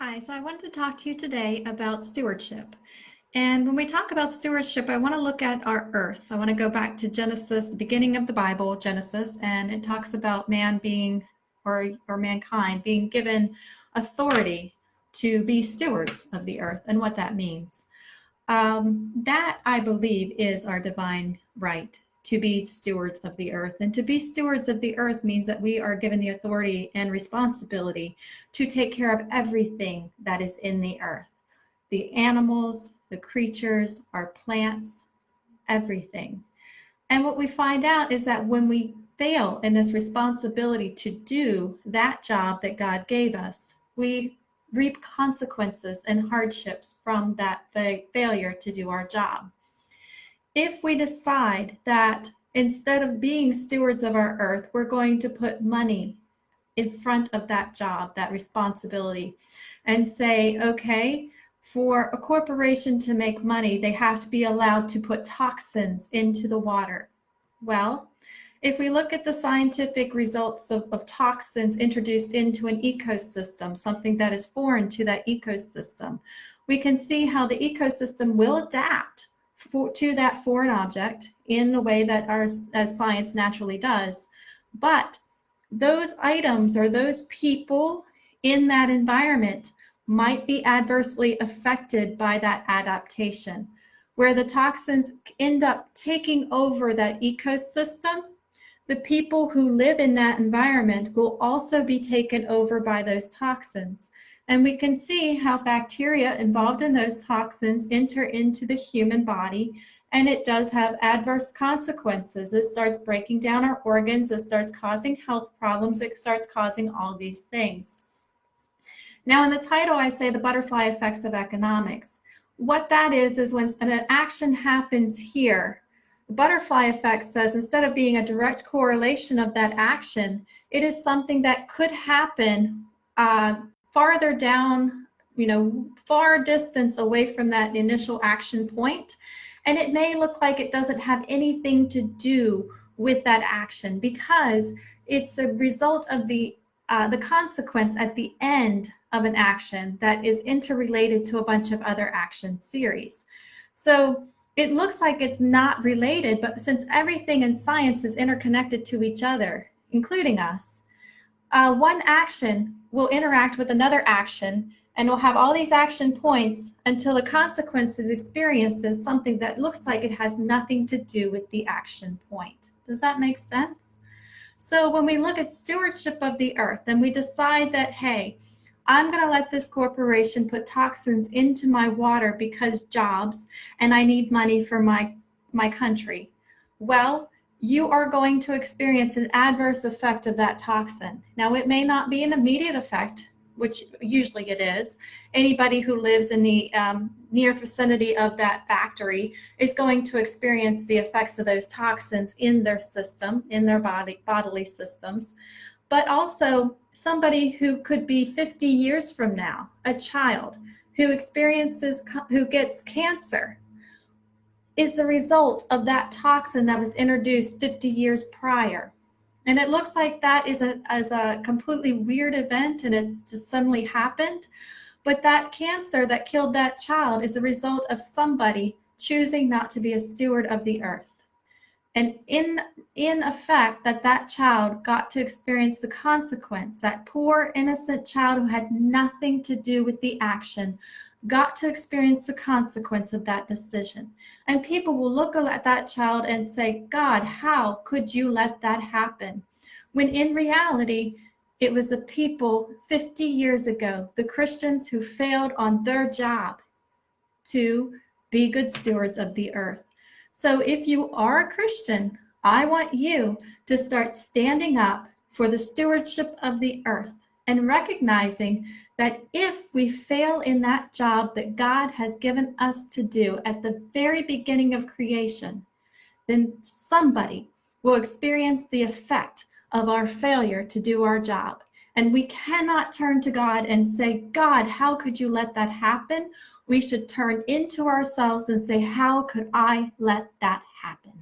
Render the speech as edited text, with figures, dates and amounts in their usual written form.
Hi, so I wanted to talk to you today about stewardship. And when we talk about stewardship, I want to look at our earth. I want to go back to Genesis, the beginning of the Bible, Genesis, and it talks about man being, or mankind being given authority to be stewards of the earth and what that means. That, I believe, is our divine right to be stewards of the earth. And to be stewards of the earth means that we are given the authority and responsibility to take care of everything that is in the earth. The animals, the creatures, our plants, everything. And what we find out is that when we fail in this responsibility to do that job that God gave us, we reap consequences and hardships from that failure to do our job. If we decide that instead of being stewards of our earth, we're going to put money in front of that job, that responsibility, and say, okay, for a corporation to make money, they have to be allowed to put toxins into the water. Well, if we look at the scientific results of toxins introduced into an ecosystem, something that is foreign to that ecosystem, we can see how the ecosystem will adapt to that foreign object in the way that as science naturally does. But those items or those people in that environment might be adversely affected by that adaptation, where the toxins end up taking over that ecosystem. The people who live in that environment will also be taken over by those toxins. And we can see how bacteria involved in those toxins enter into the human body, and it does have adverse consequences. It starts breaking down our organs, it starts causing health problems, it starts causing all these things. Now, in the title, I say the butterfly effects of economics. What that is when an action happens here, the butterfly effect says instead of being a direct correlation of that action, it is something that could happen farther down, far distance away from that initial action point. And it may look like it doesn't have anything to do with that action because it's a result of the consequence at the end of an action that is interrelated to a bunch of other action series. So it looks like it's not related, but since everything in science is interconnected to each other, including us, one action will interact with another action and we'll have all these action points until the consequence is experienced in something that looks like it has nothing to do with the action point. Does that make sense? So when we look at stewardship of the earth and we decide that, hey, I'm going to let this corporation put toxins into my water because jobs and I need money for my country. Well, you are going to experience an adverse effect of that toxin. Now, it may not be an immediate effect, which usually it is. Anybody who lives in the near vicinity of that factory is going to experience the effects of those toxins in their system, in their bodily systems. But also somebody who could be 50 years from now, a child who gets cancer, is the result of that toxin that was introduced 50 years prior. And it looks like that is a completely weird event and it's just suddenly happened. But that cancer that killed that child is a result of somebody choosing not to be a steward of the earth. And in effect, that child got to experience the consequence. That poor innocent child who had nothing to do with the action got to experience the consequence of that decision. And people will look at that child and say, God, how could you let that happen? When in reality, it was the people 50 years ago, the Christians who failed on their job to be good stewards of the earth. So if you are a Christian, I want you to start standing up for the stewardship of the earth and recognizing that if we fail in that job that God has given us to do at the very beginning of creation, then somebody will experience the effect of our failure to do our job. And we cannot turn to God and say, God, how could you let that happen? We should turn into ourselves and say, how could I let that happen?